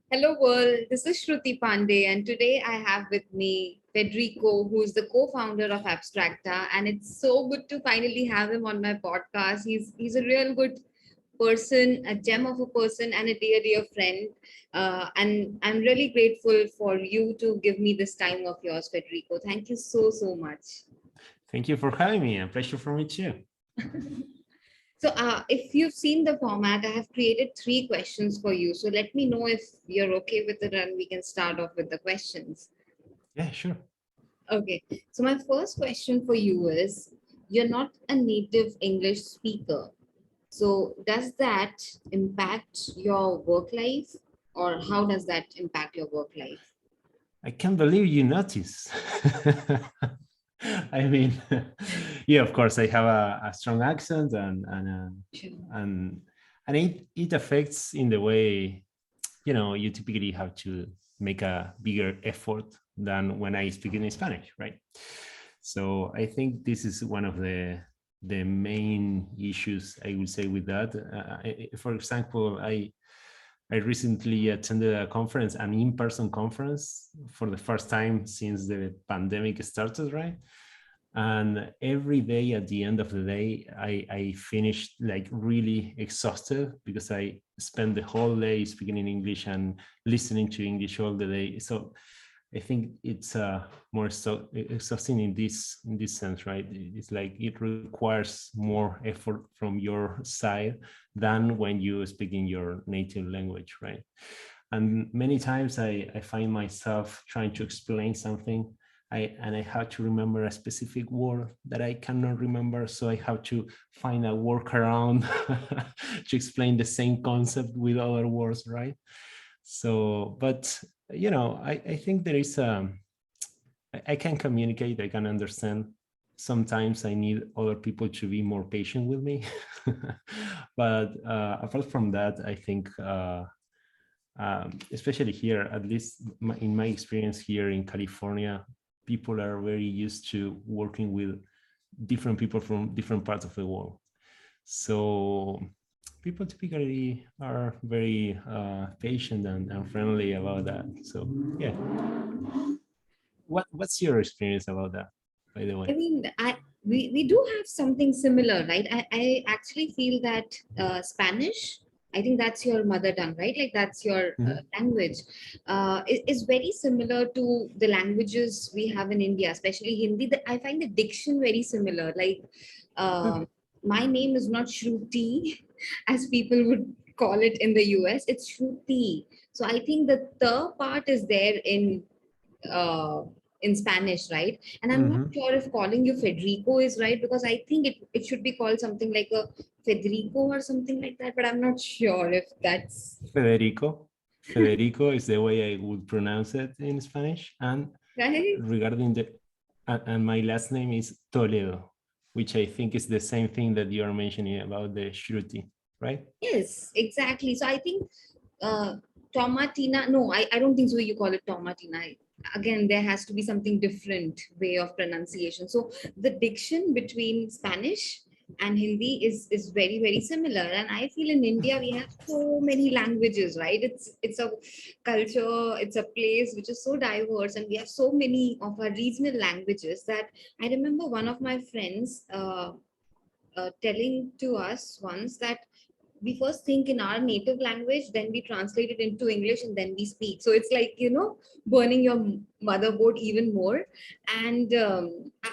Hello world, this is Shruti Pandey and today I have with me Federico, who is the co-founder of Abstracta, and it's so good to finally have him on my podcast. He's a real good person, a gem of a person and a dear friend. And I'm really grateful for you to give me this time of yours, Federico. Thank you so much. Thank you for having me. A pleasure for me too. So, if you've seen the format, I have created 3 questions for you. So, let me know if you're okay with it and we can start off with the questions. Yeah, sure. Okay. So, my first question for you is you're not a native English speaker. So, does that impact your work life, or how does that impact your work life? I can't believe you noticed. I mean, yeah, of course, I have a strong accent, and it affects in the way you typically have to make a bigger effort than when I speak in Spanish, right? So I think this is one of the main issues I would say with that. For example, I recently attended a conference, an in-person conference for the first time since the pandemic started, right? And every day at the end of the day, I finished like really exhausted because I spent the whole day speaking in English and listening to English all the day. So I think it's more exhausting in this sense, right? It's like it requires more effort from your side than when you speak in your native language, right? And many times I find myself trying to explain something, and I have to remember a specific word that I cannot remember, so I have to find a workaround to explain the same concept with other words, right? So, but I think there is I can communicate, I can understand. Sometimes I need other people to be more patient with me. But apart from that, I think especially here, at least in my experience here in California, people are very used to working with different people from different parts of the world. So people typically are very patient and friendly about that. So yeah, what's your experience about that, by the I way? mean, we do have something similar, right? I actually feel that Spanish, I think that's your mother tongue, right? Like that's your Mhm. language, is very similar to the languages we have in India, especially Hindi. I find the diction very similar. Like, Huh. my name is not Shruti, as people would call it in the US. It's Shruti. So I think the part is there uh, in Spanish, right? And I'm not Mhm. sure if calling you Federico is right, because I think it should be called something like a Federico or something like that, but I'm not sure if that's Federico. Federico is the way I would pronounce it in Spanish. And right. regarding and my last name is Toledo, which I think is the same thing that you are mentioning about the Shruti, right? Yes, exactly. So I think uh, Tomatina, no, I don't think so. You call it Tomatina. Again, there has to be something different way of pronunciation. So the diction between Spanish and Hindi is very similar. And I feel in India we have so many languages, right? It's a culture, it's a place which is so diverse, and we have so many of our regional languages that I remember one of my friends telling to us once that we first think in our native language, then we translate it into English, and then we speak. So it's like, burning your motherboard even more. And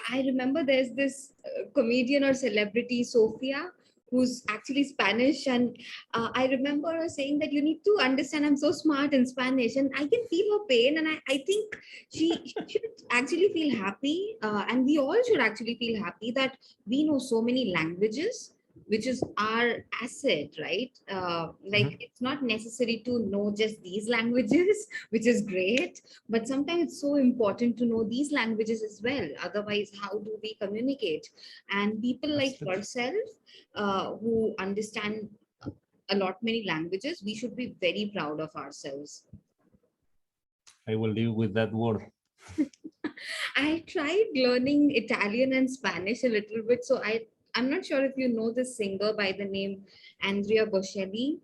I remember there's this comedian or celebrity, Sophia, who's actually Spanish. And I remember her saying that you need to understand, I'm so smart in Spanish. And I can feel her pain. And I think she should actually feel happy. And we all should actually feel happy that we know so many languages, which is our asset, right? Like, Mhm. it's not necessary to know just these languages, which is great, but sometimes it's so important to know these languages as well. Otherwise, how do we communicate? And people like Absolutely. yourself, who understand a lot many languages, we should be very proud of ourselves. I will live with that word. I tried learning Italian and Spanish a little bit, so I'm not sure if you know this singer by the name Andrea Bocelli.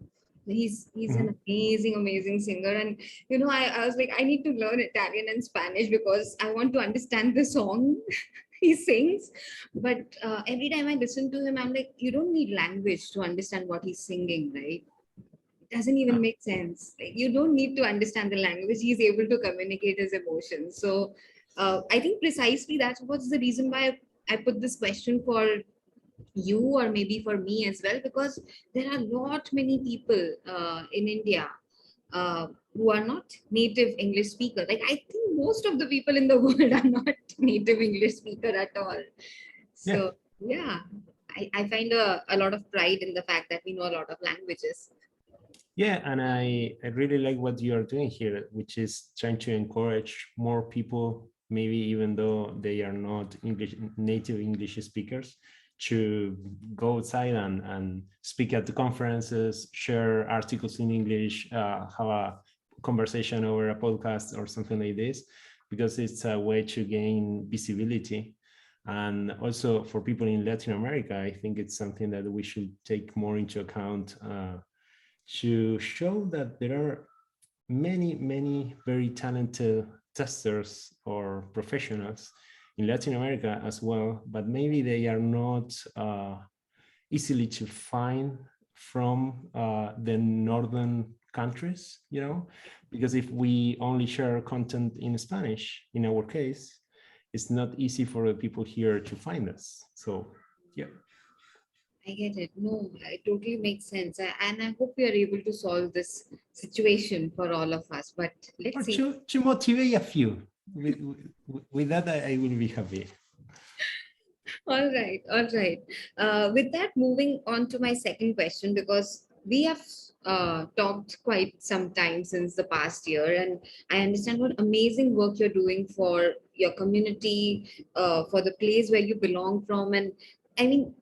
He's Mhm. an amazing singer. And I was like, I need to learn Italian and Spanish because I want to understand the song he sings. But every time I listen to him, I'm like, you don't need language to understand what he's singing, right? It doesn't even make sense. Like, you don't need to understand the language. He's able to communicate his emotions. So I think precisely that's what's the reason why I put this question for you, or maybe for me as well, because there are lot many people in India who are not native English speaker. Like, I think most of the people in the world are not native English speaker at all. Yeah. So yeah, I find a lot of pride in the fact that we know a lot of languages. Yeah, and I really like what you are doing here, which is trying to encourage more people, maybe even though they are not English native English speakers, to go outside and speak at the conferences, share articles in English, have a conversation over a podcast or something like this, because it's a way to gain visibility. And also for people in Latin America, I think it's something that we should take more into account. To show that there are many very talented testers or professionals in Latin America as well, but maybe they are not easily to find from the northern countries, because if we only share content in Spanish, in our case, it's not easy for the people here to find us. So yeah. I get it. No, it totally makes sense. And I hope we are able to solve this situation for all of us. But Or let's see. to motivate a few. With that, I will be happy. All right, all right. With that, moving on to my second question, because we have talked quite some time since the past year, and I understand what amazing work you're doing for your community, for the place where you belong from. And I mean,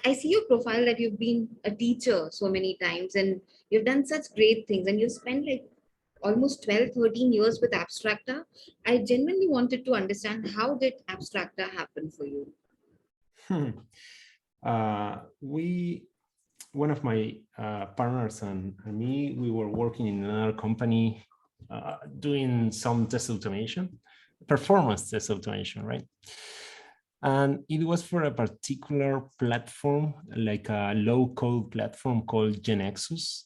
I see your profile that you've been a teacher so many times, and you've done such great things, and you spent like almost 12, 13 years with Abstracta. I genuinely wanted to understand, how did Abstracta happen for you? Hmm. We One of my partners and me, we were working in another company doing some test automation, performance test automation, right? And it was for a particular platform, like a low code platform called GenXus.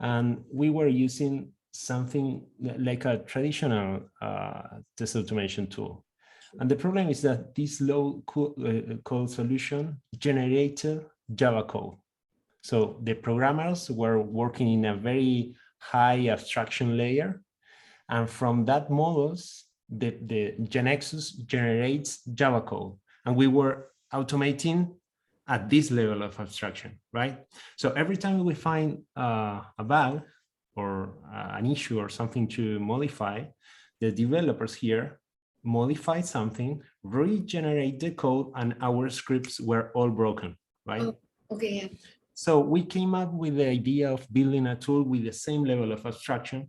And we were using something like a traditional test automation tool. And the problem is that this low code solution generated Java code. So the programmers were working in a very high abstraction layer. And from that models, the GenXus generates Java code. And we were automating at this level of abstraction, right? So every time we find a bug or an issue or something to modify, the developers here modify something, regenerate the code, and our scripts were all broken, right? Oh, okay, yeah. So we came up with the idea of building a tool with the same level of abstraction,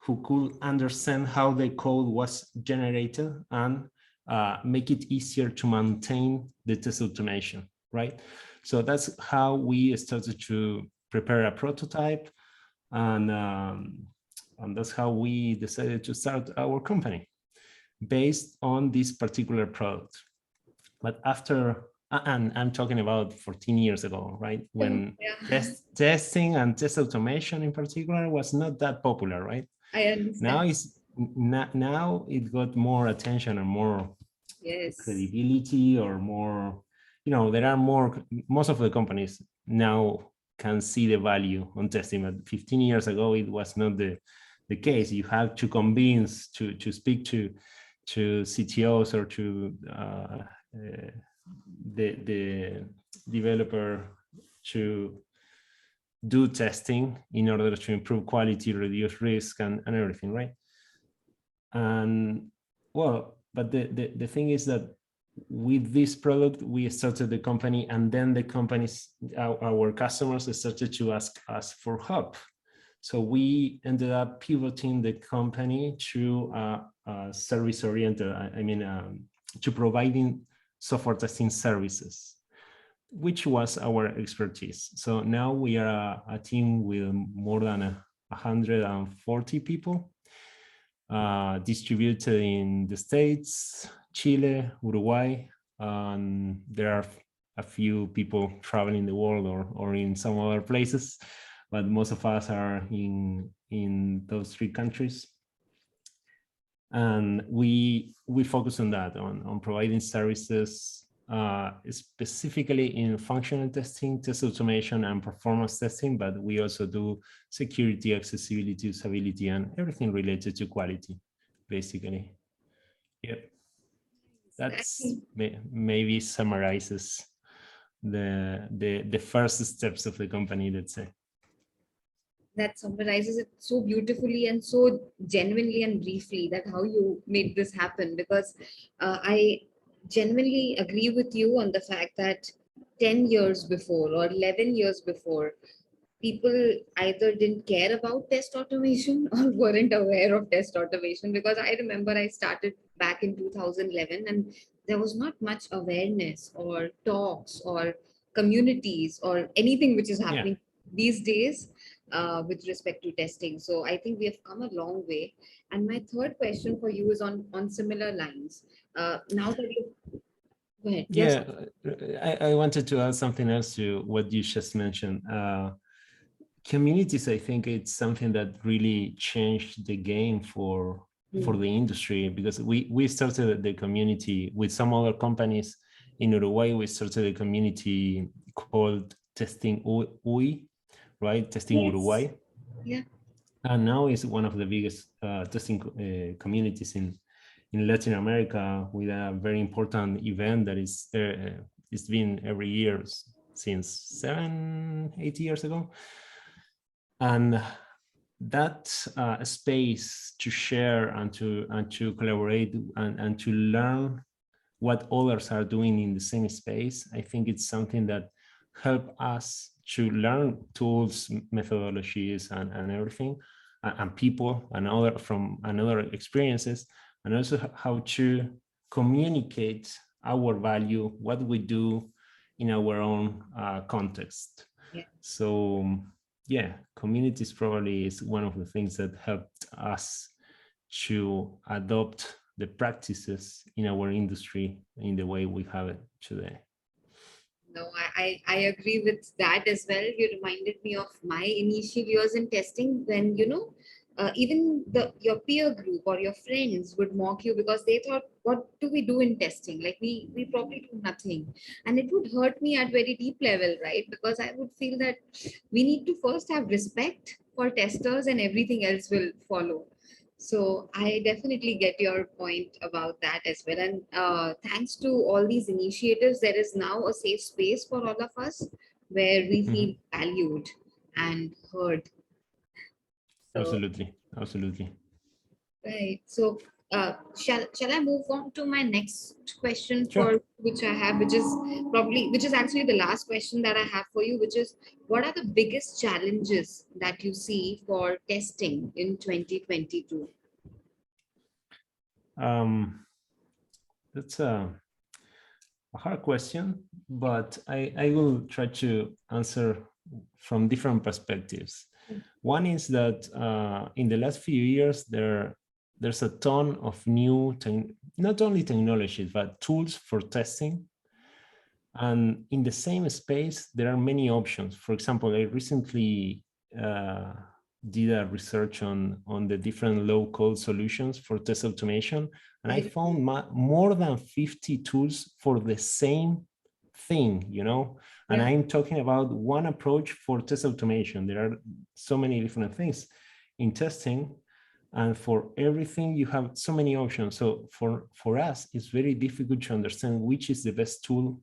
who could understand how the code was generated and make it easier to maintain the test automation, right? So that's how we started to prepare a prototype, and that's how we decided to start our company based on this particular product. But after, and I'm talking about 14 years ago, right? Oh, When yeah, testing and test automation in particular was not that popular, right? I Now understand. now it got more attention and more Yes. credibility, or more, there are more, most of the companies now can see the value on testing. But 15 years ago, it was not the case. You have to convince to speak to CTOs or to the developer to do testing in order to improve quality, reduce risk, and everything, right? And well, but the thing is that with this product, we started the company, and then the companies, our customers, started to ask us for help. So we ended up pivoting the company to service oriented. I mean, to providing software testing services. which was our expertise. So now we are a team with more than 140 people, distributed in the States, Chile, Uruguay, and there are a few people traveling the world or in some other places, but most of us are in those three countries. And we focus on that, on providing services specifically in functional testing, test automation, and performance testing, but we also do security, accessibility, usability, and everything related to quality, basically. Yep. That's maybe summarizes the first steps of the company, let's say. That summarizes it so beautifully and so genuinely and briefly, that how you made this happen. Because I genuinely agree with you on the fact that 10 years before or 11 years before, people either didn't care about test automation or weren't aware of test automation. Because I remember I started back in 2011 and there was not much awareness or talks or communities or anything which is happening these days with respect to testing. So I think we have come a long way. And my third question for you is on similar lines. Now that you go ahead. Yeah, I wanted to add something else to what you just mentioned. Communities, I think it's something that really changed the game for the industry, because we started the community with some other companies in Uruguay. We started a community called Testing UI, right? Testing Uruguay. Yeah. And now it's one of the biggest testing communities in Latin America, with a very important event that is it's been every year since 7-8 years ago. And that space to share and to collaborate and to learn what others are doing in the same space, I think it's something that help us to learn tools, methodologies, and everything, and people and other experiences, and also how to communicate our value, what we do in our own context. Yeah. So yeah, communities probably is one of the things that helped us to adopt the practices in our industry in the way we have it today. No, I agree with that as well. You reminded me of my initial years in testing, when, even your peer group or your friends would mock you because they thought, what do we do in testing? Like we probably do nothing. And it would hurt me at very deep level, right? Because I would feel that we need to first have respect for testers and everything else will follow. So I definitely get your point about that as well. And thanks to all these initiatives, there is now a safe space for all of us where we feel valued and heard. So, absolutely. Right. So shall I move on to my next question, Sure. for which I have, which is actually the last question that I have for you, which is, what are the biggest challenges that you see for testing in 2022? That's a hard question, but I will try to answer from different perspectives. One is that in the last few years, there's a ton of new, not only technologies, but tools for testing. And in the same space, there are many options. For example, I recently did a research on the different low-code solutions for test automation, and I found more than 50 tools for the same thing, and I'm talking about one approach for test automation. There are so many different things in testing, and for everything you have so many options. So for us, it's very difficult to understand which is the best tool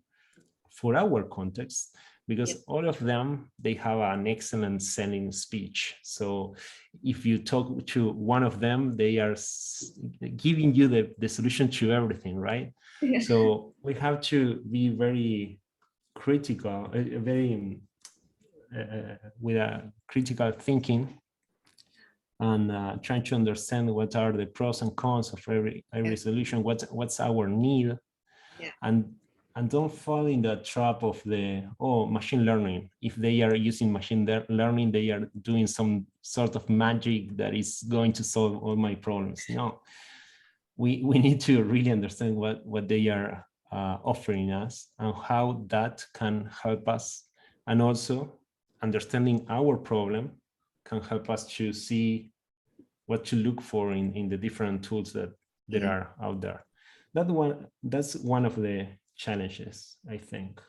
for our context, because all of them, they have an excellent selling speech. So if you talk to one of them, they are giving you the solution to everything, right? Yeah. So we have to be very critical, with a critical thinking, and trying to understand what are the pros and cons of every solution, what's our need. Yeah. And and don't fall in the trap of the machine learning. If they are using machine learning, they are doing some sort of magic that is going to solve all my problems. No, we need to really understand what they are offering us and how that can help us, and also understanding our problem can help us to see what to look for in the different tools that are out there. That's one of the challenges, I think.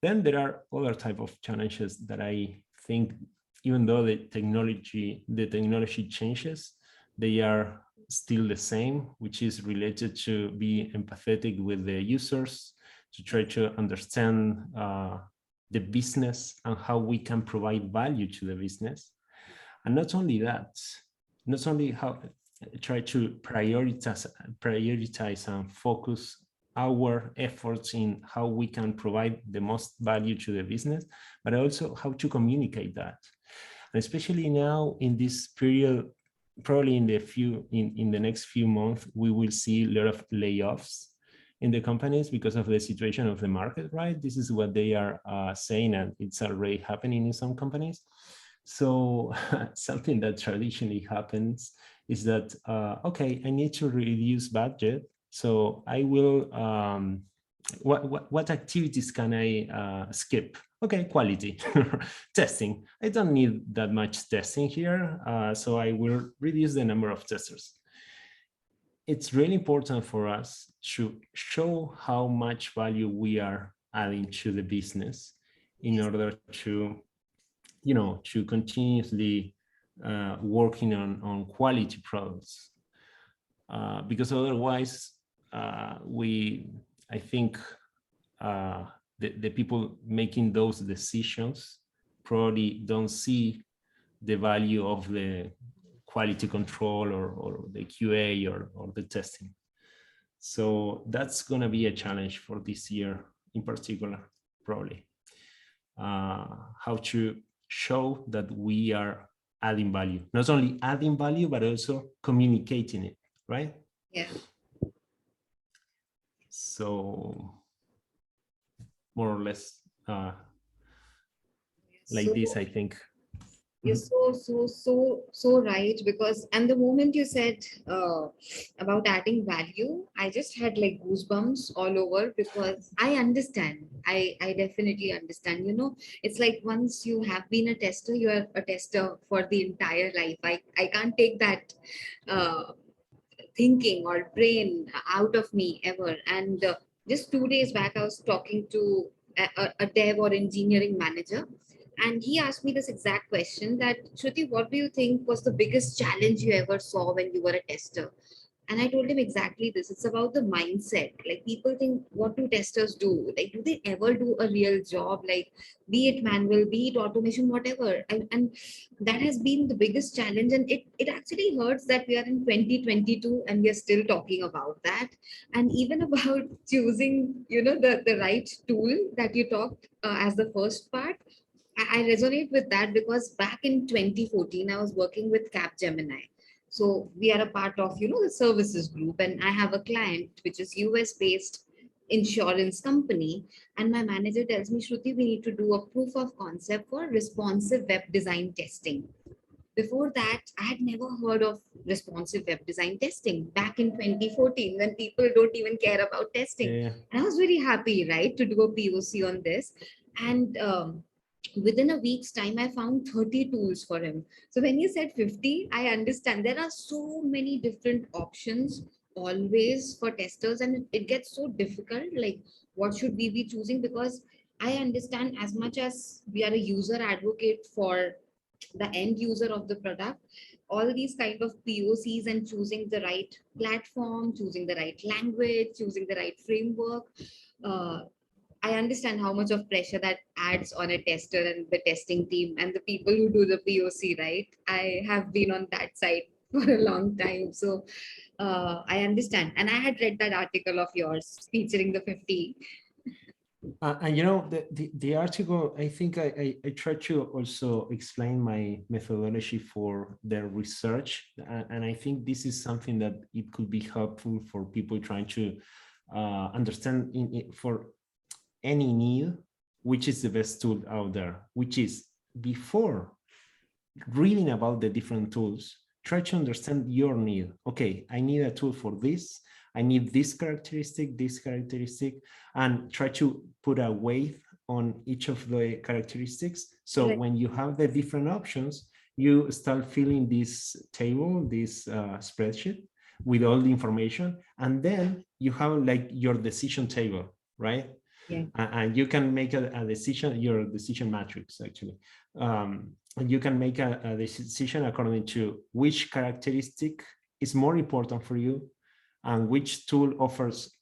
Then there are other type of challenges that I think, even though the technology changes, they are still the same, which is related to be empathetic with the users, to try to understand the business and how we can provide value to the business. And not only that, not only how try to prioritize and focus our efforts in how we can provide the most value to the business, but also how to communicate that. And especially now in this period, probably in the next few months, we will see a lot of layoffs in the companies because of the situation of the market, right? This is what they are saying, and it's already happening in some companies. So something that traditionally happens is that, okay, I need to reduce budget. So I will, what activities can I skip? Okay, quality, testing. I don't need that much testing here. So I will reduce the number of testers. It's really important for us to show how much value we are adding to the business in order to, to continuously working on quality products, because otherwise I think the people making those decisions probably don't see the value of the quality control or the QA or the testing. So that's going to be a challenge for this year in particular, probably. How to show that we are adding value, not only adding value, but also communicating it, right? Yeah. So more or less like this, I think. You're so right, because and the moment you said about adding value, I just had like goosebumps all over, because I understand. I definitely understand. It's like once you have been a tester, you are a tester for the entire life. I can't take that thinking or brain out of me ever. And just 2 days back, I was talking to a dev or engineering manager, and he asked me this exact question, that Shruti, what do you think was the biggest challenge you ever saw when you were a tester? And I told him exactly this. It's about the mindset. Like, people think, what do testers do? Like, do they ever do a real job? Like, be it manual, be it automation, whatever. And that has been the biggest challenge. And it actually hurts that we are in 2022 and we are still talking about that. And even about choosing, the right tool that you talked as the first part. I resonate with that, because back in 2014, I was working with Capgemini. So we are a part of, the services group, and I have a client which is US based insurance company. And my manager tells me, Shruti, we need to do a proof of concept for responsive web design testing. Before that, I had never heard of responsive web design testing back in 2014, when people don't even care about testing. Yeah. And I was very happy, right, to do a POC on this. And within a week's time, I found 30 tools for him. So when you said 50, I understand there are so many different options always for testers, and it gets so difficult. Like, what should we be choosing? Because I understand, as much as we are a user advocate for the end user of the product, all these kind of POCs and choosing the right platform, choosing the right language, choosing the right framework, uh, I understand how much of pressure that adds on a tester and the testing team and the people who do the POC, right? I have been on that side for a long time. So I understand. And I had read that article of yours featuring the 50. And the article, I think I tried to also explain my methodology for the research, and I think this is something that it could be helpful for people trying to understand for any need, which is the best tool out there, which is before reading about the different tools, try to understand your need. Okay, I need a tool for this. I need this characteristic, and try to put a weight on each of the characteristics. So Right. when you have the different options, you start filling this table, this spreadsheet with all the information, and then you have like your decision table, right? Yeah. And you can make a decision, your decision matrix actually. And you can make a decision according to which characteristic is more important for you and which tool offers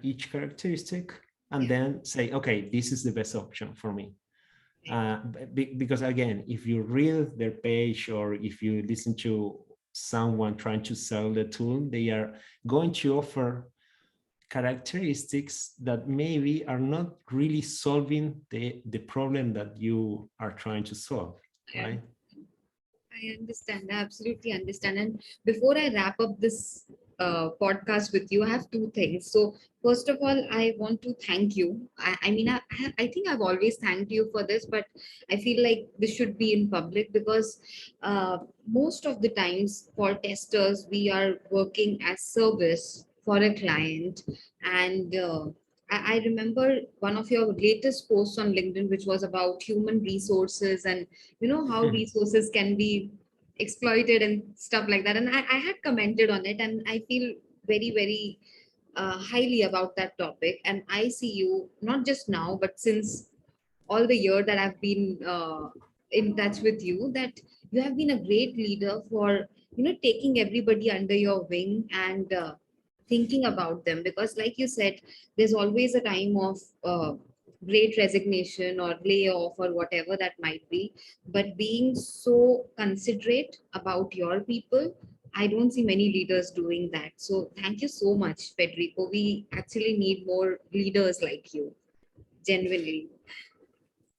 each characteristic, and Yeah. then say, okay, this is the best option for me. Right. Because again, if you read their page or if you listen to someone trying to sell the tool, they are going to offer characteristics that maybe are not really solving the problem that you are trying to solve, Yeah. right? I understand. I absolutely understand. And before I wrap up this podcast with you, I have two things. So, first of all, I want to thank you. I mean, I think I've always thanked you for this, but I feel like this should be in public because most of the times for testers, we are working as service for a client. And I remember one of your latest posts on LinkedIn, which was about human resources and how resources can be exploited and stuff like that, and I had commented on it, and I feel very very highly about that topic. And I see you not just now but since all the year that I've been in touch with you, that you have been a great leader for taking everybody under your wing and thinking about them, because like you said, there's always a time of great resignation or layoff or whatever that might be, but being so considerate about your people, I don't see many leaders doing that. So thank you so much, Federico. We actually need more leaders like you, genuinely.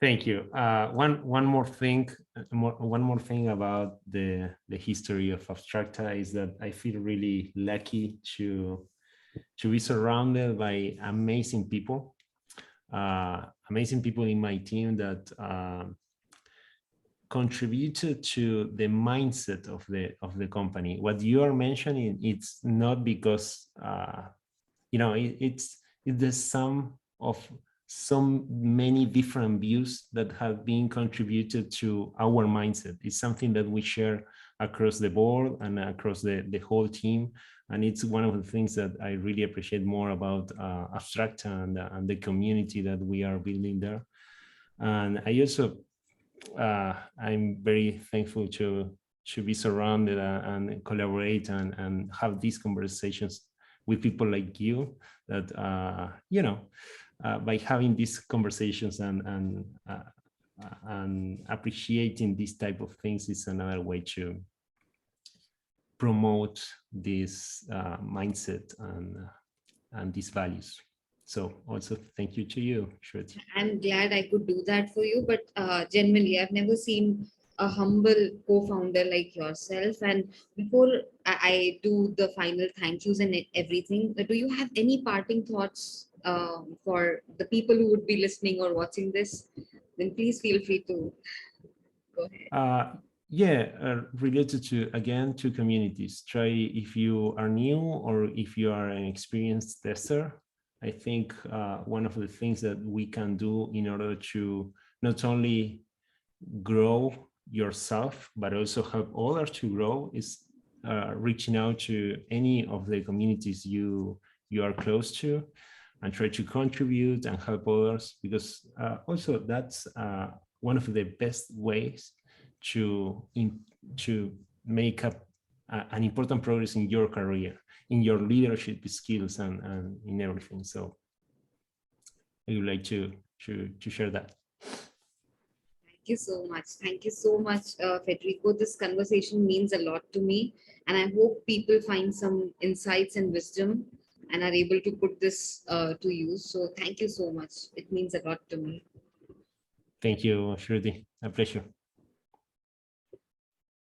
Thank you. One more thing, one more thing about the history of Abstracta is that I feel really lucky to be surrounded by amazing people in my team that contributed to the mindset of the company. What you are mentioning, it's not because it's the sum of so many different views that have been contributed to our mindset. It's something that we share across the board and across the whole team. And it's one of the things that I really appreciate more about Abstracta and the community that we are building there. And I also, I'm very thankful to be surrounded and collaborate and have these conversations with people like you that, by having these conversations and appreciating these type of things is another way to promote this mindset and these values. So also thank you to you, Shruti. I'm glad I could do that for you, but genuinely, I've never seen a humble co-founder like yourself. And before I do the final thank yous and everything, do you have any parting thoughts for the people who would be listening or watching this? Then please feel free to go ahead. Yeah, related to, again, to communities. Try, if you are new or if you are an experienced tester, I think one of the things that we can do in order to not only grow yourself, but also help others to grow is reaching out to any of the communities you are close to and try to contribute and help others, because also that's one of the best ways to make an important progress in your career, in your leadership skills and in everything. So I would like to share that. Thank you so much. Thank you so much, Federico. This conversation means a lot to me, and I hope people find some insights and wisdom and are able to put this to use. So, thank you so much. It means a lot to me. Thank you, Shruti. A pleasure.